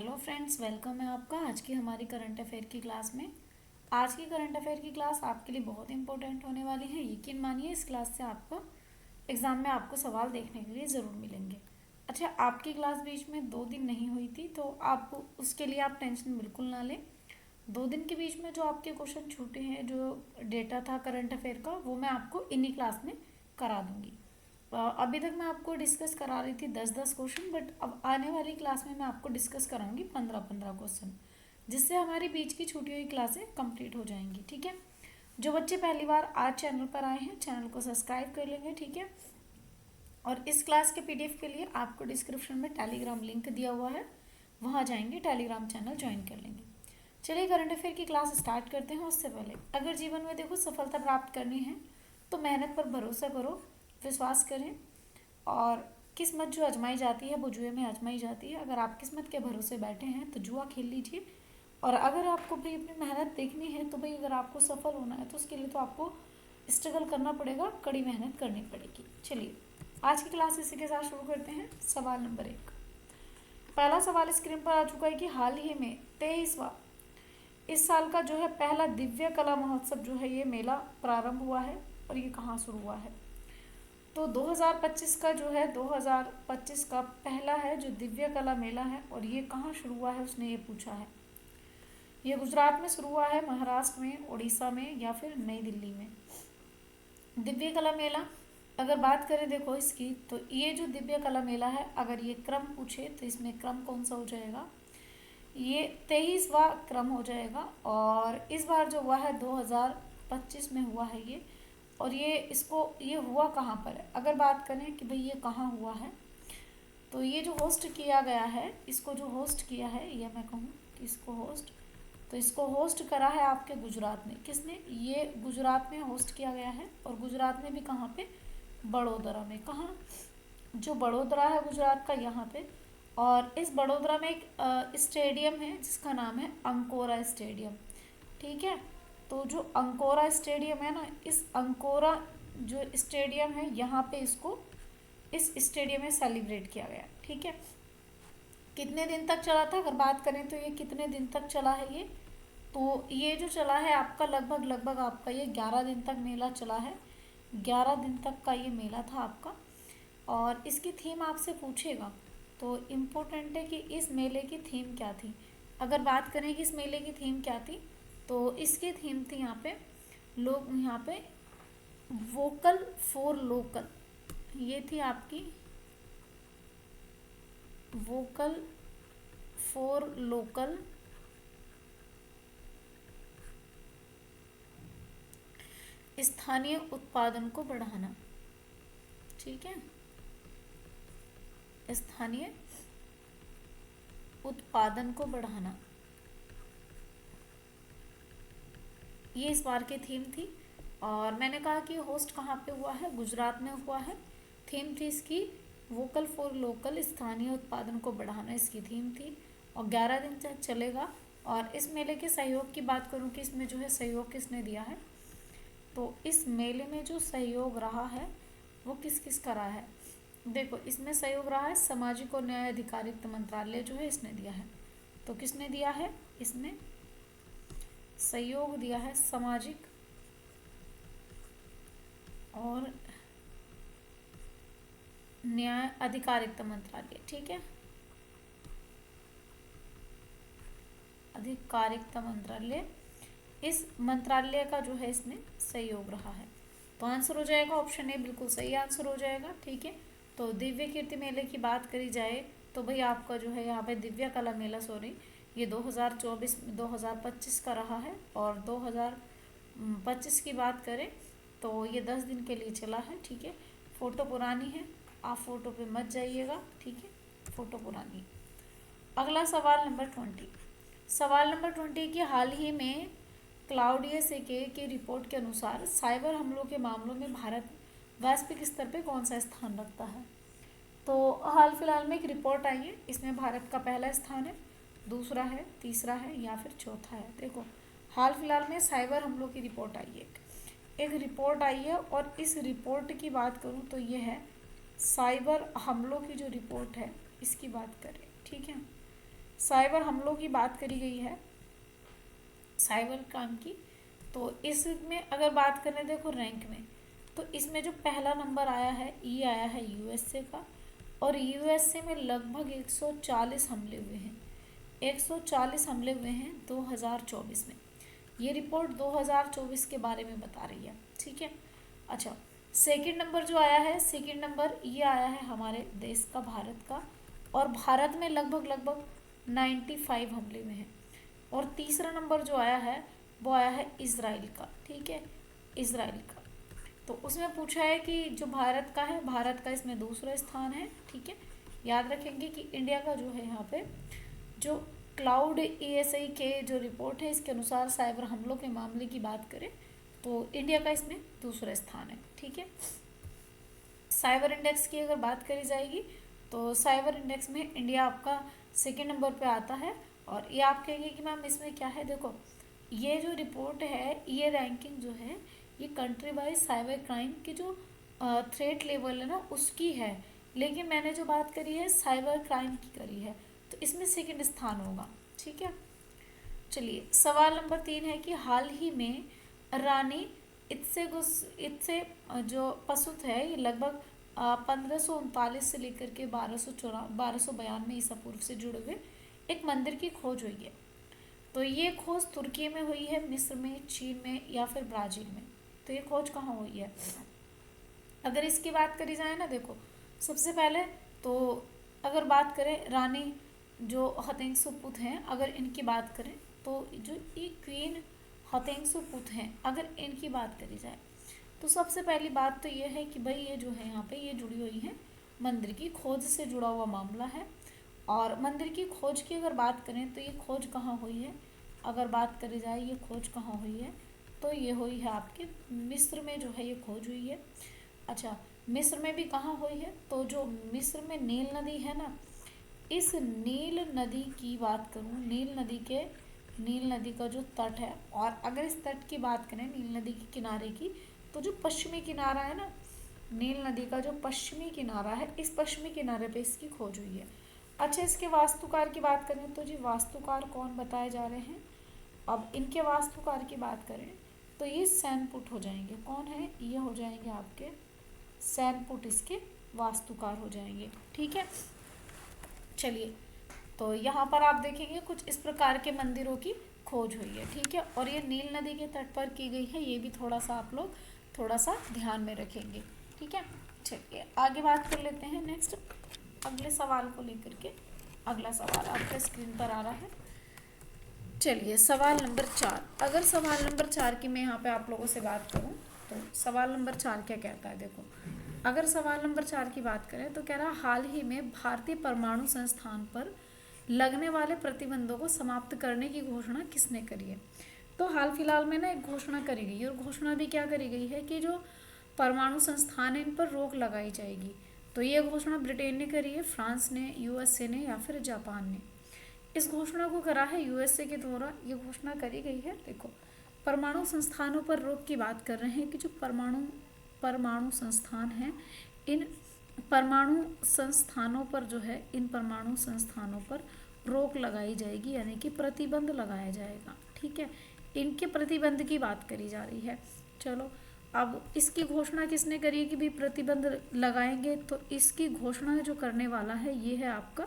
Hello friends, welcome है आपका आज की हमारी करंट अफेयर की क्लास में। आज की करंट अफेयर की क्लास आपके लिए बहुत इंपॉर्टेंट होने वाली है। यकीन मानिए इस क्लास से आपको एग्ज़ाम में आपको सवाल देखने के लिए ज़रूर मिलेंगे। अच्छा, आपकी क्लास बीच में 2 दिन नहीं हुई थी तो आप उसके लिए आप टेंशन बिल्कुल ना लें। 2 दिन के बीच में जो आपके क्वेश्चन छूटे हैं, जो डेटा था करंट अफेयर का, वो मैं आपको इन्हीं क्लास में करा दूंगी। अभी तक मैं आपको डिस्कस करा रही थी 10-10 क्वेश्चन, बट अब आने वाली क्लास में मैं आपको डिस्कस कराऊंगी 15-15 क्वेश्चन, जिससे हमारी बीच की छूटी हुई क्लासें कंप्लीट हो जाएंगी। ठीक है। जो बच्चे पहली बार आज चैनल पर आए हैं, चैनल को सब्सक्राइब कर लेंगे। ठीक है। और इस क्लास के पीडीएफ के लिए आपको डिस्क्रिप्शन में टेलीग्राम लिंक दिया हुआ है, वहाँ जाएंगे, टेलीग्राम चैनल ज्वाइन कर लेंगे। चलिए करंट अफेयर की क्लास स्टार्ट करते हैं। उससे पहले अगर जीवन में देखो सफलता प्राप्त करनी है तो मेहनत पर भरोसा करो, विश्वास करें। और किस्मत जो आजमाई जाती है वो जुए में आजमाई जाती है। अगर आप किस्मत के भरोसे बैठे हैं तो जुआ खेल लीजिए। और अगर आपको भाई अपनी मेहनत देखनी है तो भाई अगर आपको सफल होना है तो उसके लिए तो आपको स्ट्रगल करना पड़ेगा, कड़ी मेहनत करनी पड़ेगी। चलिए आज की क्लास इसी के साथ शुरू करते हैं। सवाल नंबर 1। पहला सवाल स्क्रीन पर आ चुका है कि हाल ही में 23वां इस साल का जो है पहला दिव्य कला महोत्सव जो है ये मेला प्रारंभ हुआ है और ये कहाँ शुरू हुआ है। तो 2025 का जो है 2025 का पहला है जो दिव्य कला मेला है, और ये कहाँ शुरू हुआ है उसने ये पूछा है। ये गुजरात में शुरू हुआ है, महाराष्ट्र में, उड़ीसा में, या फिर नई दिल्ली में। दिव्य कला मेला अगर बात करें देखो इसकी, तो ये जो दिव्य कला मेला है अगर ये क्रम पूछे तो इसमें क्रम कौन सा हो जाएगा, ये 23वां क्रम हो जाएगा। और इस बार जो हुआ है 2025 में हुआ है ये। और ये हुआ कहाँ पर है, अगर बात करें कि भाई ये कहाँ हुआ है, तो ये जो होस्ट किया गया है, इसको जो होस्ट किया है, ये मैं कहूँ कि इसको होस्ट, तो इसको होस्ट करा है आपके गुजरात में। किसने, ये गुजरात में होस्ट किया गया है। और गुजरात में भी कहाँ पे, बड़ोदरा में। कहाँ, जो बड़ोदरा है गुजरात का, यहाँ पे। और इस बड़ोदरा में एक स्टेडियम है जिसका नाम है अंकोरा स्टेडियम। ठीक है। तो जो अंकोरा स्टेडियम है ना, इस अंकोरा जो स्टेडियम है यहाँ पे इसको, इस स्टेडियम में सेलिब्रेट किया गया। ठीक है। कितने दिन तक चला था अगर बात करें तो ये कितने दिन तक चला है ये, तो ये जो चला है आपका लगभग आपका ये 11 दिन तक मेला चला है। 11 दिन तक का ये मेला था आपका। और इसकी थीम आपसे पूछेगा तो इम्पोर्टेंट है कि इस मेले की थीम क्या थी। अगर बात करें कि इस मेले की थीम क्या थी, तो इसकी थीम थी यहाँ पे, लोग यहाँ पे वोकल फॉर लोकल, ये थी आपकी वोकल फॉर लोकल, स्थानीय उत्पादन को बढ़ाना। ठीक है, स्थानीय उत्पादन को बढ़ाना, ये इस बार की थीम थी। और मैंने कहा कि होस्ट कहाँ पे हुआ है, गुजरात में हुआ है। थीम थी इसकी वोकल फॉर लोकल, स्थानीय उत्पादन को बढ़ाना, इसकी थीम थी। और 11 दिन तक चलेगा। और इस मेले के सहयोग की बात करूँ कि इसमें जो है सहयोग किसने दिया है, तो इस मेले में जो सहयोग रहा है वो किस किस का रहा है। देखो इसमें सहयोग रहा है सामाजिक और न्याय अधिकारिता मंत्रालय जो है इसने दिया है। तो किसने दिया है, इसमें सहयोग दिया है सामाजिक और न्याय अधिकारिता मंत्रालय। ठीक है, अधिकारिता मंत्रालय, इस मंत्रालय का जो है इसमें सहयोग रहा है। तो आंसर हो जाएगा ऑप्शन ए, बिल्कुल सही आंसर हो जाएगा। ठीक है। तो दिव्य कीर्ति मेले की बात करी जाए तो भाई आपका जो है यहाँ पे दिव्य कला मेला, सॉरी, ये 2025 का रहा है। और 2025 की बात करें तो ये 10 दिन के लिए चला है। ठीक है। फ़ोटो पुरानी है, आप फ़ोटो पे मत जाइएगा। ठीक है, फ़ोटो पुरानी है। अगला सवाल नंबर 20। सवाल नंबर 20 की हाल ही में क्लाउडियस की रिपोर्ट के अनुसार साइबर हमलों के मामलों में भारत वैश्विक स्तर पे कौन सा स्थान रखता है। तो हाल फिलहाल में एक रिपोर्ट आई है, इसमें भारत का पहला स्थान है, दूसरा है, तीसरा है, या फिर चौथा है। देखो हाल फिलहाल में साइबर हमलों की रिपोर्ट आई है, एक रिपोर्ट आई है। और इस रिपोर्ट की बात करूँ तो ये है साइबर हमलों की जो रिपोर्ट है इसकी बात करें। ठीक है, साइबर हमलों की बात करी गई है, साइबर क्राइम की। तो इसमें अगर बात करें देखो रैंक में, तो इसमें जो पहला नंबर आया है ये आया है यूएसए का, और यूएसए में लगभग 140 हमले हुए हैं, 140 हमले हुए हैं 2024 में। ये रिपोर्ट 2024 के बारे में बता रही है, ठीक है। अच्छा, सेकंड नंबर जो आया है, सेकंड नंबर ये आया है हमारे देश का, भारत का, और भारत में लगभग लगभग 95 हमले हुए हैं। और तीसरा नंबर जो आया है वो आया है इजराइल का, ठीक है, इजराइल का। तो उसमें पूछा है कि जो भारत का है, भारत का इसमें दूसरा स्थान है, ठीक है। याद रखेंगे कि इंडिया का जो है यहाँ पे जो क्लाउड ESI के जो रिपोर्ट है इसके अनुसार साइबर हमलों के मामले की बात करें तो इंडिया का इसमें दूसरा स्थान है, ठीक है। साइबर इंडेक्स की अगर बात करी जाएगी तो साइबर इंडेक्स में इंडिया आपका सेकेंड नंबर पे आता है। और ये आप कहेंगे कि मैम इसमें क्या है, देखो ये जो रिपोर्ट है, ये रैंकिंग जो है ये कंट्री वाइज साइबर क्राइम की जो थ्रेट लेवल है ना उसकी है, लेकिन मैंने जो बात करी है साइबर क्राइम की करी है, तो इसमें सेकंड स्थान होगा, ठीक है। चलिए सवाल नंबर 3 है कि हाल ही में रानी इससे जो पशुत है ये लगभग 1539 से लेकर के 1292 ईसा पूर्व से जुड़े हुए एक मंदिर की खोज हुई है। तो ये खोज तुर्की में हुई है, मिस्र में, चीन में या फिर ब्राज़ील में। तो ये खोज कहाँ हुई है? अगर इसकी बात करी जाए ना, देखो सबसे पहले तो अगर बात करें रानी जो हतेंसुपुत हैं, अगर इनकी बात करें तो जो ये क्वीन हतेंसुपुत हैं, अगर इनकी बात करी जाए तो सबसे पहली बात तो ये है कि भाई ये जो है यहाँ पे ये जुड़ी हुई है मंदिर की खोज से जुड़ा हुआ मामला है। और मंदिर की खोज की अगर बात करें तो ये खोज कहाँ हुई है, अगर बात करी जाए ये खोज कहाँ हुई है तो ये हुई है आपके मिस्र में जो है ये खोज हुई है। अच्छा, मिस्र में भी कहाँ हुई है, तो जो मिस्र में नील नदी है ना, इस नील नदी की बात करूँ, नील नदी का जो तट है, और अगर इस तट की बात करें नील नदी के किनारे की, तो जो पश्चिमी किनारा है ना, नील नदी का जो पश्चिमी किनारा है, इस पश्चिमी किनारे पे इसकी खोज हुई है। अच्छा, इसके वास्तुकार की बात करें तो जी वास्तुकार कौन बताए जा रहे हैं, अब इनके वास्तुकार की बात करें तो ये सैनपुट हो जाएंगे। कौन है, ये हो जाएंगे आपके सैनपुट, इसके वास्तुकार हो जाएंगे, ठीक है। चलिए, तो यहाँ पर आप देखेंगे कुछ इस प्रकार के मंदिरों की खोज हुई है, ठीक है। और ये नील नदी के तट पर की गई है, ये भी थोड़ा सा आप लोग थोड़ा सा ध्यान में रखेंगे, ठीक है। चलिए आगे बात कर लेते हैं नेक्स्ट अगले सवाल को लेकर के। अगला सवाल आपके स्क्रीन पर आ रहा है। चलिए सवाल नंबर 4, अगर सवाल नंबर 4 की मैं यहाँ पे आप लोगों से बात करूँ तो सवाल नंबर 4 क्या कहता है, देखो अगर सवाल नंबर 4 की बात करें तो कह रहा हाल ही में भारतीय परमाणु संस्थान पर लगने वाले प्रतिबंधों को समाप्त करने की घोषणा किसने करी है। तो हाल फिलहाल में ना एक घोषणा करी गई है, और घोषणा भी क्या करी गई है कि जो परमाणु संस्थान है इन पर रोक लगाई जाएगी। तो ये घोषणा ब्रिटेन ने करी है, फ्रांस ने, यूएसए ने या फिर जापान ने। इस घोषणा को करा है यूएसए के द्वारा, ये घोषणा करी गई है। देखो परमाणु संस्थानों पर रोक की बात कर रहे हैं कि जो परमाणु संस्थान हैं, इन परमाणु संस्थानों पर जो है, इन परमाणु संस्थानों पर रोक लगाई जाएगी, यानी कि प्रतिबंध लगाया जाएगा, ठीक है। इनके प्रतिबंध की बात करी जा रही है। चलो अब इसकी घोषणा किसने करी है कि भी प्रतिबंध लगाएंगे, तो इसकी घोषणा जो करने वाला है ये है आपका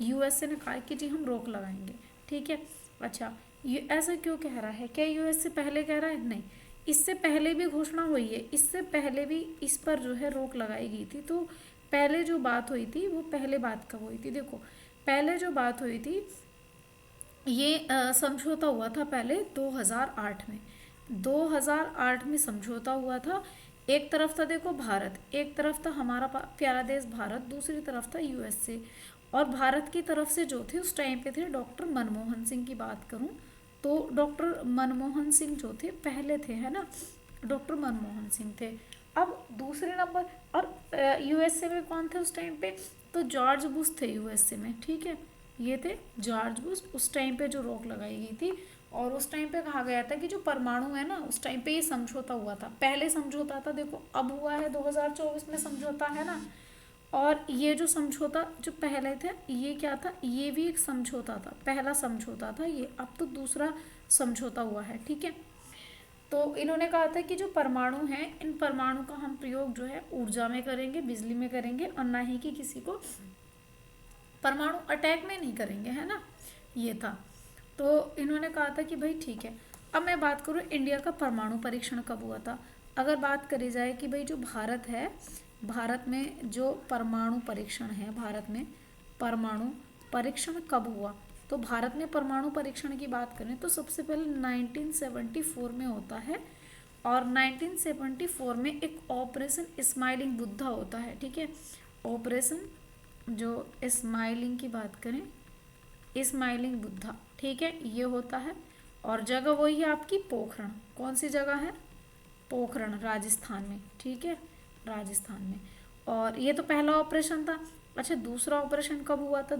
यूएसए ने कहा कि जी हम रोक लगाएंगे, ठीक है। अच्छा, ये ऐसा क्यों कह रहा है, क्या यूएसए पहले कह रहा है? नहीं, इससे पहले भी घोषणा हुई है, इससे पहले भी इस पर जो है रोक लगाई गई थी। तो पहले जो बात हुई थी वो पहले बात कब हुई थी, देखो पहले जो बात हुई थी ये समझौता हुआ था पहले 2008 में, 2008 में समझौता हुआ था। एक तरफ था देखो भारत, एक तरफ था हमारा प्यारा देश भारत, दूसरी तरफ था यूएसए। और भारत की तरफ से जो थे उस टाइम पे थे डॉक्टर मनमोहन सिंह की बात करूं तो डॉक्टर मनमोहन सिंह जो थे पहले थे, है ना, डॉक्टर मनमोहन सिंह थे। अब दूसरे नंबर, और यूएसए में कौन थे उस टाइम पे, तो जॉर्ज बुश थे यूएसए में, ठीक है, ये थे जॉर्ज बुश। उस टाइम पे जो रोक लगाई गई थी, और उस टाइम पे कहा गया था कि जो परमाणु है ना, उस टाइम पे ये समझौता हुआ था, पहले समझौता था, देखो अब हुआ है 2024 में समझौता, है ना। और ये जो समझौता जो पहले थे ये क्या था, ये भी एक समझौता था, पहला समझौता था ये, अब तो दूसरा समझौता हुआ है, ठीक है। तो इन्होंने कहा था कि जो परमाणु हैं इन परमाणु का हम प्रयोग जो है ऊर्जा में करेंगे, बिजली में करेंगे, और ना ही कि किसी को परमाणु अटैक में नहीं करेंगे, है ना, ये था। तो इन्होंने कहा था कि भाई ठीक है। अब मैं बात करूँ इंडिया का परमाणु परीक्षण कब हुआ था। अगर बात करी जाए कि भाई जो भारत है, भारत में जो परमाणु परीक्षण है, भारत में परमाणु परीक्षण कब हुआ, तो भारत में परमाणु परीक्षण की बात करें तो सबसे पहले 1974 में होता है। और 1974 में एक ऑपरेशन स्माइलिंग बुद्धा होता है, ठीक है। ऑपरेशन जो स्माइलिंग की बात करें, स्माइलिंग बुद्धा, ठीक है, ये होता है। और जगह वही है आपकी पोखरण, कौन सी जगह है, पोखरण, राजस्थान में, ठीक है, राजस्थान में। और ये तो पहला ऑपरेशन था। अच्छा, दूसरा ऑपरेशन कब हुआ था,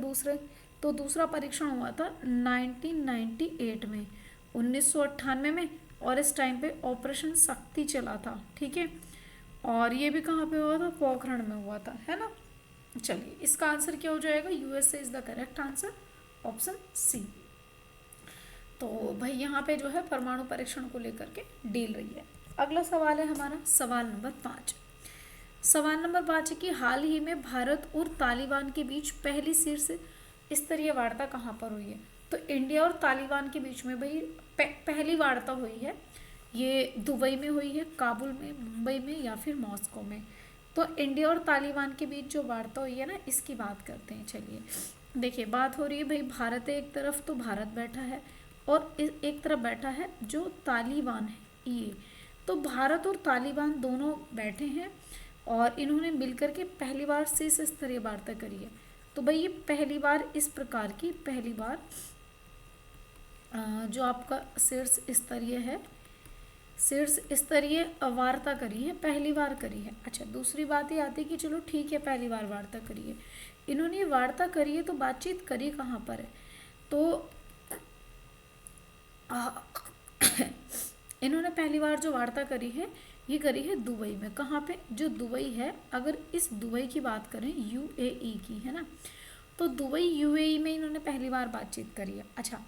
तो दूसरा परीक्षण हुआ था 1998 में, 1998 में। और इस टाइम पे ऑपरेशन शक्ति चला था, ठीक है। और ये भी कहाँ पे हुआ था, पोखरण में हुआ था, है ना। चलिए इसका आंसर क्या हो जाएगा, USA is the correct answer, option C. तो भाई यहाँ पे जो है परमाणु परीक्षण को लेकर के डील रही है। अगला सवाल है हमारा सवाल नंबर 5। सवाल नंबर 5 है कि हाल ही में भारत और तालिबान के बीच पहली शीर्ष स्तरीय वार्ता कहाँ पर हुई है। तो इंडिया और तालिबान के बीच में भाई पहली वार्ता हुई है, ये दुबई में हुई है, काबुल में, मुंबई में, या फिर मॉस्को में। तो इंडिया और तालिबान के बीच जो वार्ता हुई है ना, इसकी बात करते हैं। चलिए देखिए, बात हो रही है भाई भारत है एक तरफ, तो भारत बैठा है, और एक तरफ बैठा है जो तालिबान है ये। तो भारत और तालिबान दोनों बैठे हैं और इन्होंने मिलकर के पहली बार शीर्ष स्तरीय वार्ता करी है। तो भाई ये पहली बार इस प्रकार की, पहली बार जो आपका शीर्ष स्तरीय है, शीर्ष स्तरीय वार्ता करी है, पहली बार करी है। अच्छा, दूसरी बात ये आती है कि चलो ठीक है, पहली बार वार्ता करी है, इन्होंने ये वार्ता करी है, तो बातचीत करी कहाँ पर है, तो इन्होंने पहली बार जो वार्ता करी है ये करी है दुबई में। कहाँ पे, जो दुबई है, अगर इस दुबई की बात करें, यूएई की, है ना, तो दुबई यूएई में इन्होंने पहली बार बातचीत करी है। अच्छा,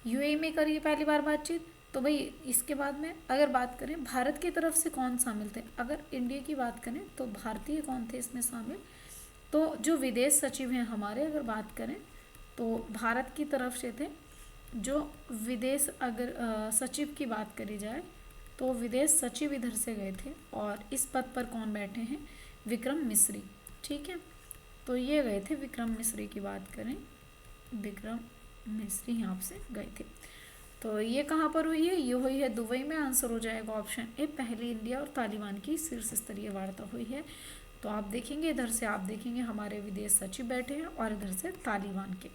यूएई में करी है पहली बार बातचीत। तो भाई इसके बाद में अगर बात करें भारत की तरफ से कौन शामिल थे, अगर इंडिया की बात करें तो भारतीय कौन थे इसमें शामिल, तो जो विदेश सचिव हैं हमारे, अगर बात करें तो भारत की तरफ से थे जो विदेश, अगर सचिव की बात करी जाए तो विदेश सचिव इधर से गए थे। और इस पद पर कौन बैठे हैं, विक्रम मिश्री, ठीक है। तो ये गए थे, विक्रम मिश्री की बात करें, विक्रम मिश्री यहाँ से गए थे। तो ये कहाँ पर हुई है, ये हुई है दुबई में। आंसर हो जाएगा ऑप्शन ए, पहली इंडिया और तालिबान की शीर्ष स्तरीय वार्ता हुई है। तो आप देखेंगे, इधर से आप देखेंगे हमारे विदेश सचिव बैठे हैं और इधर से तालिबान के।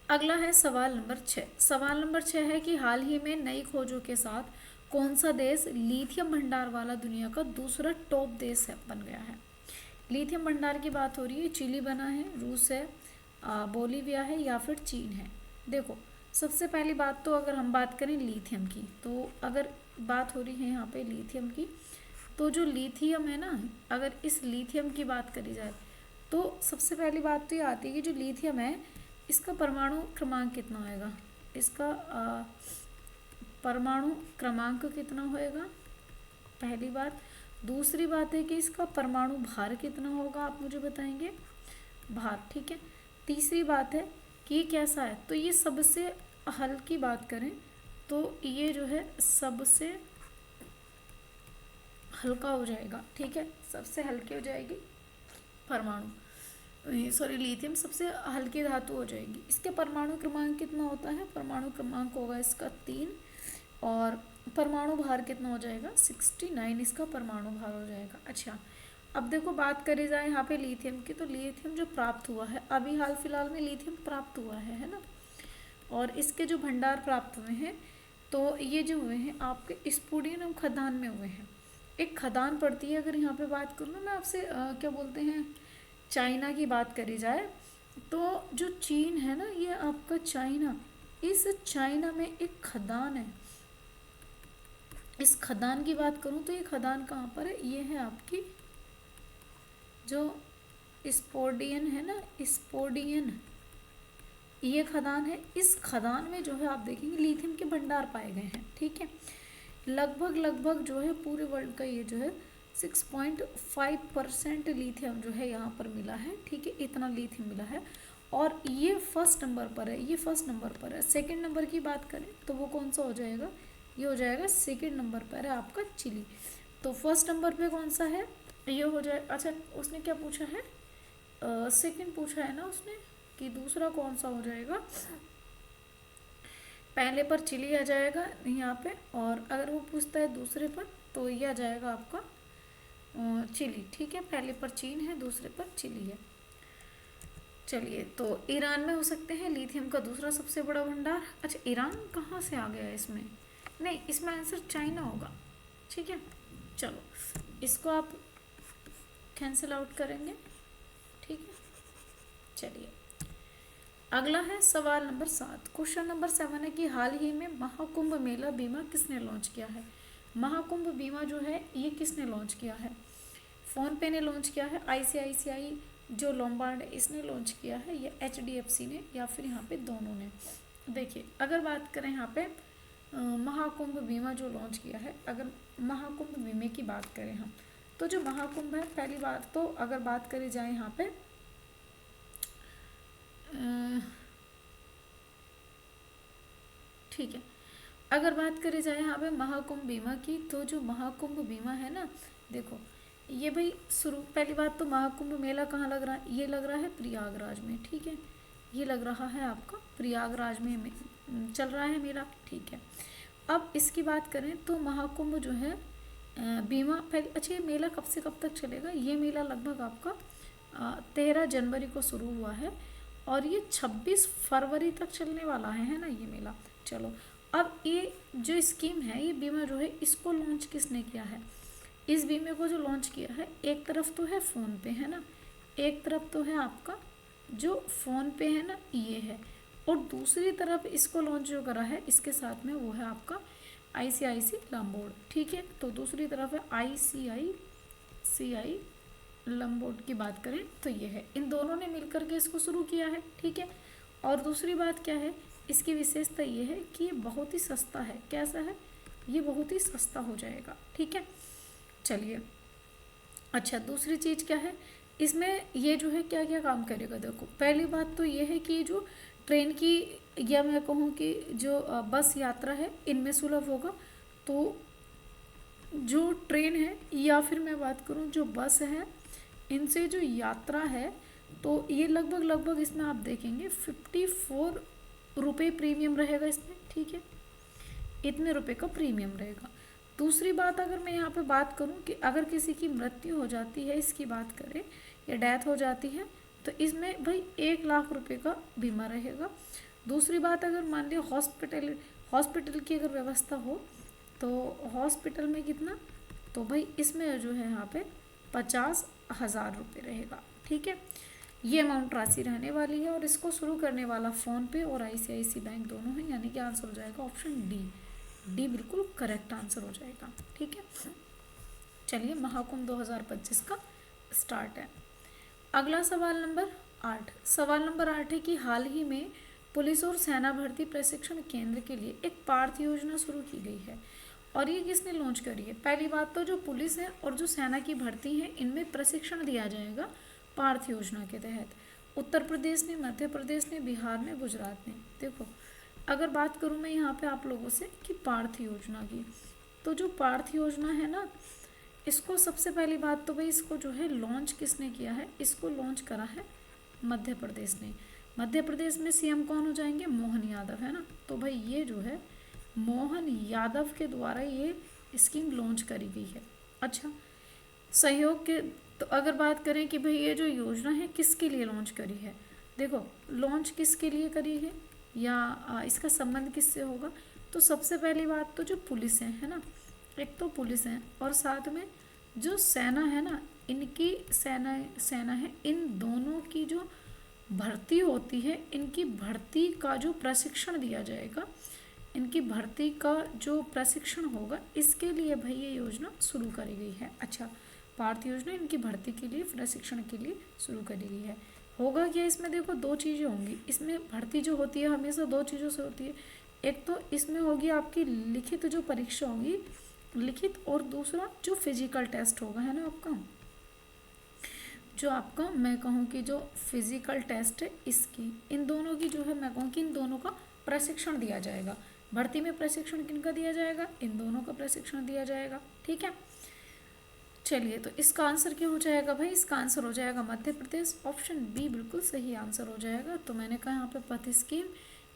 अगला है सवाल नंबर 6। सवाल नंबर 6 है कि हाल ही में नई खोजों के साथ कौन सा देश लिथियम भंडार वाला दुनिया का दूसरा टॉप देश है, बन गया है। लिथियम भंडार की बात हो रही है, चिली बना है, रूस है, बोलीविया है, या फिर चीन है। देखो सबसे पहली बात तो अगर हम बात करें लिथियम की, तो अगर बात हो रही है यहाँ पे लिथियम की, तो जो लिथियम है ना, अगर इस लिथियम की बात करी जाए तो सबसे पहली बात तो ये आती है कि जो लिथियम है इसका परमाणु क्रमांक कितना होएगा, इसका परमाणु क्रमांक कितना होएगा, पहली बात। दूसरी बात है कि इसका परमाणु भार कितना होगा, आप मुझे बताएंगे, भार, ठीक है। तीसरी बात है कि ये कैसा है, तो ये सबसे हल्की बात करें तो ये जो है सबसे हल्का हो जाएगा, ठीक है, सबसे हल्की हो जाएगी परमाणु, सॉरी लिथियम सबसे हल्की धातु हो जाएगी। इसके परमाणु क्रमांक कितना होता है, परमाणु क्रमांक होगा इसका 3, और परमाणु भार कितना हो जाएगा 69, इसका परमाणु भार हो जाएगा। अच्छा, अब देखो बात करी जाए यहाँ पे लिथियम की, तो लिथियम जो प्राप्त हुआ है अभी हाल फिलहाल में लिथियम प्राप्त हुआ है ना, और इसके जो भंडार प्राप्त हुए हैं तो ये जो हुए हैं आपके स्फूर्णियम खदान में हुए हैं। एक खदान पड़ती है, अगर यहाँ पे बात करूँ ना मैं आपसे, क्या बोलते हैं, चाइना की बात करी जाए तो जो चीन है ना, ये आपका चाइना, इस चाइना में एक खदान है। इस खदान की बात करूं तो ये खदान कहाँ पर है, ये है आपकी जो स्पोडियन है ना, स्पोडियन, ये खदान है। इस खदान में जो है आप देखेंगे लिथियम के भंडार पाए गए हैं। ठीक है, लगभग जो है पूरे वर्ल्ड का ये जो है 6.5% लिथियम जो है यहाँ पर मिला है। ठीक है, इतना लिथियम मिला है और ये फर्स्ट नंबर पर है, ये फर्स्ट नंबर पर है। सेकंड नंबर की बात करें तो वो कौन सा हो जाएगा, ये हो जाएगा सेकंड नंबर पर है आपका चिली। तो फर्स्ट नंबर पे कौन सा है, ये हो जाए। अच्छा, उसने क्या पूछा है, सेकंड पूछा है ना उसने, कि दूसरा कौन सा हो जाएगा। पहले पर चिली आ जाएगा यहाँ पे, और अगर वो पूछता है दूसरे पर तो ये आ जाएगा आपका चिली। ठीक है, पहले पर चीन है, दूसरे पर चिली है। चलिए, तो ईरान में हो सकते हैं लिथियम का दूसरा सबसे बड़ा भंडार। अच्छा, ईरान कहाँ से आ गया इसमें, नहीं इसमें आंसर चाइना होगा। ठीक है, चलो इसको आप कैंसिल आउट करेंगे। ठीक है, चलिए अगला है सवाल नंबर 7। क्वेश्चन नंबर 7 है कि हाल ही में महाकुंभ मेला बीमा किसने लॉन्च किया है। महाकुंभ बीमा जो है ये किसने लॉन्च किया है, फोन पे ने लॉन्च किया है, आईसीआईसीआई जो लोम्बार्ड इसने लॉन्च किया है, या एचडीएफसी ने, या फिर यहाँ पे दोनों ने। देखिए, अगर बात करें यहाँ पे महाकुंभ बीमा जो लॉन्च किया है, अगर महाकुंभ बीमे की बात करें हम, तो जो महाकुंभ है, पहली बात तो अगर बात करी जाए यहाँ पे ठीक है, अगर बात करी जाए यहाँ पे महाकुंभ बीमा की, तो जो महाकुंभ बीमा है ना, देखो ये भाई शुरू, पहली बात तो महाकुंभ मेला कहाँ लग रहा है, ये लग रहा है प्रयागराज में। ठीक है, ये लग रहा है आपका प्रयागराज में चल रहा है मेला। ठीक है, अब इसकी बात करें तो महाकुंभ जो है बीमा पहले, अच्छा ये मेला कब से कब तक चलेगा, ये मेला लगभग आपका 13 जनवरी को शुरू हुआ है और ये 26 फरवरी तक चलने वाला है ना ये मेला। चलो, अब ये जो स्कीम है, ये बीमा जो है इसको लॉन्च किसने किया है, इस बीमे को जो लॉन्च किया है, एक तरफ तो है फ़ोन पे है ना, एक तरफ तो है आपका जो फ़ोन पे है ना ये है, और दूसरी तरफ इसको लॉन्च जो करा है इसके साथ में वो है आपका आईसीआईसी लंबोर्ड। ठीक है, तो दूसरी तरफ है आईसीआईसीआई लंबोर्ड की बात करें तो ये है, इन दोनों ने मिलकर के इसको शुरू किया है। ठीक है, और दूसरी बात क्या है, इसकी विशेषता ये है कि ये बहुत ही सस्ता है। कैसा है, ये बहुत ही सस्ता हो जाएगा। ठीक है, चलिए अच्छा, दूसरी चीज़ क्या है, इसमें ये जो है क्या क्या काम करेगा। देखो, पहली बात तो ये है कि जो ट्रेन की, या मैं कहूँ कि जो बस यात्रा है, इनमें सुलभ होगा। तो जो ट्रेन है या फिर मैं बात करूँ जो बस है, इनसे जो यात्रा है, तो ये लगभग इसमें आप देखेंगे 54 रुपये प्रीमियम रहेगा इसमें। ठीक है, इतने रुपए का प्रीमियम रहेगा। दूसरी बात, अगर मैं यहाँ पे बात करूँ कि अगर किसी की मृत्यु हो जाती है, इसकी बात करें, या डेथ हो जाती है, तो इसमें भाई 1 लाख रुपए का बीमा रहेगा। दूसरी बात, अगर मान लिया हॉस्पिटल की अगर व्यवस्था हो, तो हॉस्पिटल में कितना, तो भाई इसमें जो है यहाँ पे 50,000 रुपये रहेगा। ठीक है, ये अमाउंट राशि रहने वाली है और इसको शुरू करने वाला फ़ोन पे और आईसीआईसी बैंक दोनों है, यानी कि आंसर हो जाएगा ऑप्शन डी बिल्कुल करेक्ट आंसर हो जाएगा। ठीक है, चलिए महाकुंभ 2025 का स्टार्ट है। अगला सवाल नंबर 8। सवाल नंबर 8 है कि हाल ही में पुलिस और सेना भर्ती प्रशिक्षण केंद्र के लिए एक पार्थ योजना शुरू की गई है, और ये किसने लॉन्च करी है। पहली बात तो जो पुलिस है और जो सेना की भर्ती है, इनमें प्रशिक्षण दिया जाएगा पार्थ योजना के तहत। उत्तर प्रदेश ने, मध्य प्रदेश ने, बिहार ने, गुजरात ने। देखो, अगर बात करूँ मैं यहाँ पे आप लोगों से कि पार्थ योजना की, तो जो पार्थ योजना है ना, इसको सबसे पहली बात तो भाई इसको जो है लॉन्च किसने किया है, इसको लॉन्च करा है मध्य प्रदेश ने। मध्य प्रदेश में सीएम कौन हो जाएंगे, मोहन यादव है ना। तो भाई ये जो है मोहन यादव के द्वारा ये स्कीम लॉन्च करी गई है। अच्छा, सहयोग के, तो अगर बात करें कि भाई ये जो योजना है किसके लिए लॉन्च करी है, देखो लॉन्च किसके लिए करी है या इसका संबंध किससे होगा, तो सबसे पहली बात तो जो पुलिस है ना, एक तो पुलिस है और साथ में जो सेना है ना, इनकी सेना है, इन दोनों की जो भर्ती होती है, इनकी भर्ती का जो प्रशिक्षण दिया जाएगा, इनकी भर्ती का जो प्रशिक्षण होगा, इसके लिए भाई ये योजना शुरू करी गई है। अच्छा, पार्थ योजना इनकी भर्ती के लिए, प्रशिक्षण के लिए शुरू करी गई है। होगा क्या इसमें, देखो दो चीज़ें होंगी इसमें। भर्ती जो होती है हमेशा दो चीज़ों से होती है। एक तो इसमें होगी आपकी लिखित जो परीक्षा होगी, लिखित, और दूसरा जो फिजिकल टेस्ट होगा, है ना आपका, जो आपका मैं कहूँ कि जो फिजिकल टेस्ट है इसकी, इन दोनों की जो है मैं कहूँ कि इन दोनों का प्रशिक्षण दिया जाएगा। भर्ती में प्रशिक्षण किनका दिया जाएगा, इन दोनों का प्रशिक्षण दिया जाएगा। ठीक है, चलिए तो इसका आंसर क्या हो जाएगा भाई, इसका आंसर हो जाएगा मध्य प्रदेश, ऑप्शन बी बिल्कुल सही आंसर हो जाएगा। तो मैंने कहा यहाँ पे पथ स्कीम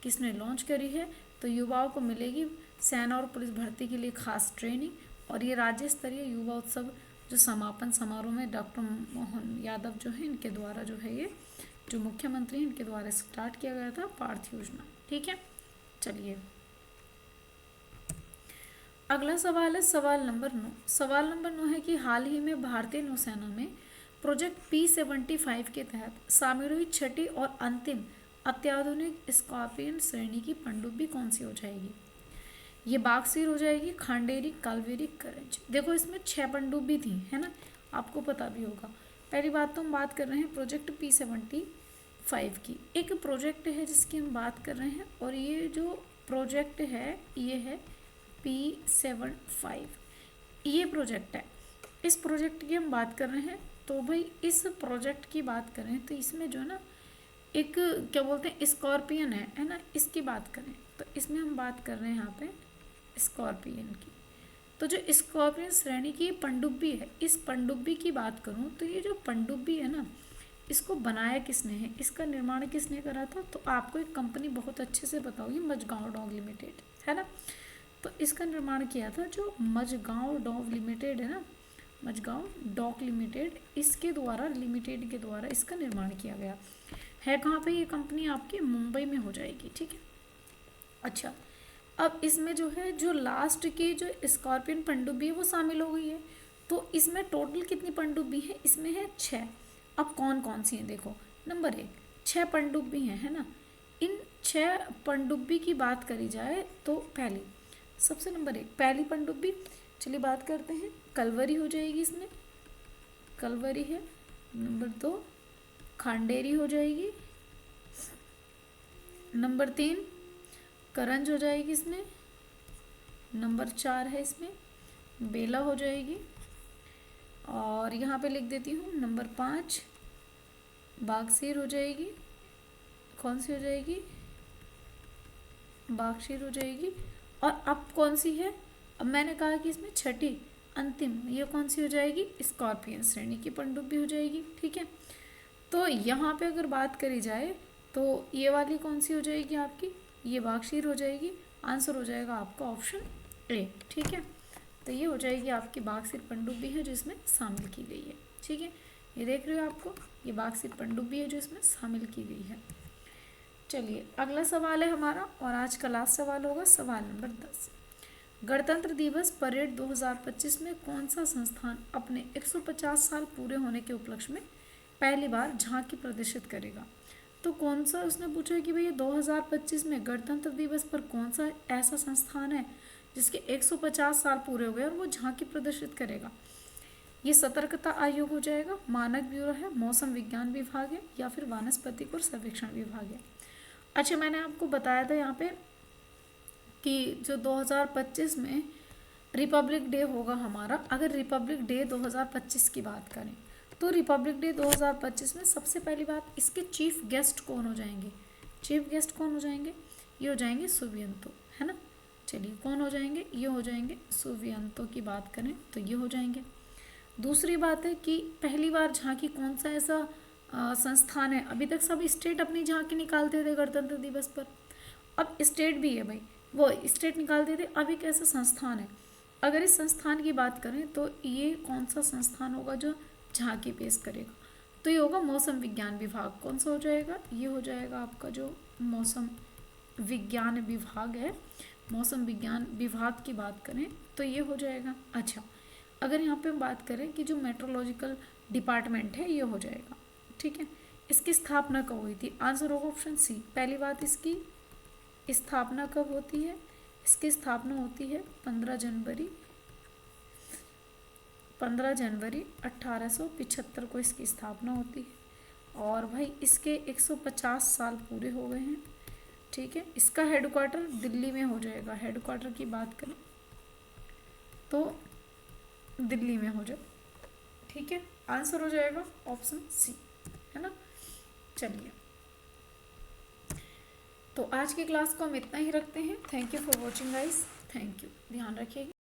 किसने लॉन्च करी है, तो युवाओं को मिलेगी सेना और पुलिस भर्ती के लिए खास ट्रेनिंग, और ये राज्य स्तरीय युवा उत्सव जो समापन समारोह में डॉक्टर मोहन यादव जो है इनके द्वारा जो है, ये जो मुख्यमंत्री हैं इनके द्वारा स्टार्ट किया गया था पार्थ योजना। ठीक है, चलिए अगला सवाल है सवाल नंबर 9। सवाल नंबर 9 है कि हाल ही में भारतीय नौसेना में प्रोजेक्ट P-75 के तहत शामिल हुई छठी और अंतिम अत्याधुनिक स्कॉर्पियन श्रेणी की पनडुब्बी कौन सी हो जाएगी। ये बागसीर हो जाएगी, खांडेरी, कालवेरी, करंज। देखो इसमें 6 पनडुब्बी थी, है ना, आपको पता भी होगा। पहली बात तो हम बात कर रहे हैं प्रोजेक्ट P-75 की। एक प्रोजेक्ट है जिसकी हम बात कर रहे हैं, और ये जो प्रोजेक्ट है ये है P-75, ये प्रोजेक्ट है। इस प्रोजेक्ट की हम बात कर रहे हैं, तो भाई इस प्रोजेक्ट की बात करें तो इसमें जो है ना एक क्या बोलते हैं स्कॉर्पियन है ना, इसकी बात करें तो इसमें हम बात कर रहे हैं यहाँ पे स्कॉर्पियन की। तो जो स्कॉर्पियन श्रेणी की पनडुब्बी है, इस पनडुब्बी की बात करूँ तो ये जो पनडुब्बी है ना, इसको बनाया किसने है, इसका निर्माण किसने करा था, तो आपको एक कंपनी बहुत अच्छे से बताओगी, मझगांव डॉक लिमिटेड, है ना। तो इसका निर्माण किया था जो मझगांव डॉक लिमिटेड है ना, मझगांव डॉक लिमिटेड, इसके द्वारा लिमिटेड के द्वारा इसका निर्माण किया गया है। कहाँ पे ये कंपनी आपकी मुंबई में हो जाएगी। ठीक है, अच्छा अब इसमें जो है जो लास्ट की जो स्कॉर्पियन पनडुब्बी है वो शामिल हो गई है। तो इसमें टोटल कितनी पनडुब्बी है, इसमें है 6। अब कौन कौन सी हैं देखो, नंबर 1 6 पनडुब्बी हैं, है ना। इन 6 पनडुब्बी की बात करी जाए तो पहली सबसे नंबर 1 पहली पनडुब्बी, चलिए बात करते हैं, कलवरी हो जाएगी, इसमें कलवरी है। नंबर 2 खांडेरी हो जाएगी। नंबर 3 करंज हो जाएगी इसमें। नंबर 4 है इसमें बेला हो जाएगी। और यहाँ पे लिख देती हूँ नंबर 5 बागसीर हो जाएगी। कौन सी हो जाएगी, बागशीर हो जाएगी। और अब कौन सी है, अब मैंने कहा कि इसमें छठी अंतिम, ये कौन सी हो जाएगी, स्कॉर्पियन श्रेणी की पनडुब्बी हो जाएगी। ठीक है, तो यहाँ पे अगर बात करी जाए तो ये वाली कौन सी हो जाएगी आपकी, ये बागशीर हो जाएगी। आंसर हो जाएगा आपका ऑप्शन ए। ठीक है, तो ये हो जाएगी आपकी बागशीर पनडुब्बी है जो इसमें शामिल की गई है। ठीक है, ये देख रहे हो आपको, ये बागशीर पनडुब्बी है जो इसमें शामिल की गई है। चलिए अगला सवाल है हमारा, और आज का लास्ट सवाल होगा सवाल नंबर 10। गणतंत्र दिवस परेड 2025 में कौन सा संस्थान अपने 150 साल पूरे होने के उपलक्ष्य में पहली बार झांकी प्रदर्शित करेगा। तो कौन सा उसने पूछा है कि भैया 2025 में गणतंत्र दिवस पर कौन सा ऐसा संस्थान है जिसके 150 साल पूरे हो गए और वो झांकी प्रदर्शित करेगा। ये सतर्कता आयोग हो जाएगा, मानक ब्यूरो है, मौसम विज्ञान विभाग है, या फिर वानस्पतिक और सर्वेक्षण विभाग है। अच्छा मैंने आपको बताया था यहाँ पे कि जो 2025 में रिपब्लिक डे होगा हमारा, अगर रिपब्लिक डे 2025 की बात करें तो रिपब्लिक डे 2025 में सबसे पहली बात इसके चीफ गेस्ट कौन हो जाएंगे, चीफ गेस्ट कौन हो जाएंगे, ये हो जाएंगे सुवियंतो, है ना। चलिए कौन हो जाएंगे, ये हो जाएंगे सुवियंतो की बात करें तो ये हो जाएंगे। दूसरी बात है कि पहली बार झांकी कौन सा ऐसा संस्थान है, अभी तक सब स्टेट अपनी झांकी निकालते थे गणतंत्र दिवस पर, अब स्टेट भी है भाई, वो स्टेट निकालते थे, अब एक ऐसा संस्थान है। अगर इस संस्थान की बात करें तो ये कौन सा संस्थान होगा जो झांकी पेश करेगा, तो ये होगा मौसम विज्ञान विभाग। कौन सा हो जाएगा, ये हो जाएगा आपका जो मौसम विज्ञान विभाग है, मौसम विज्ञान विभाग की बात करें तो ये हो जाएगा। अच्छा अगर यहाँ पे हम बात करें कि जो मेट्रोलॉजिकल डिपार्टमेंट है ये हो जाएगा। ठीक है, इसकी स्थापना कब हुई थी, आंसर होगा ऑप्शन सी। पहली बात इसकी स्थापना कब होती है, इसकी स्थापना होती है 15 जनवरी 15 जनवरी 1875 को इसकी स्थापना होती है और भाई इसके 150 साल पूरे हो गए हैं। ठीक है, इसका हेडक्वार्टर दिल्ली में हो जाएगा। हेडक्वार्टर की बात करें तो दिल्ली में हो जाए। ठीक है, आंसर हो जाएगा ऑप्शन सी, है ना। चलिए, तो आज की क्लास को हम इतना ही रखते हैं। Thank you for watching guys, thank you, ध्यान रखिएगा।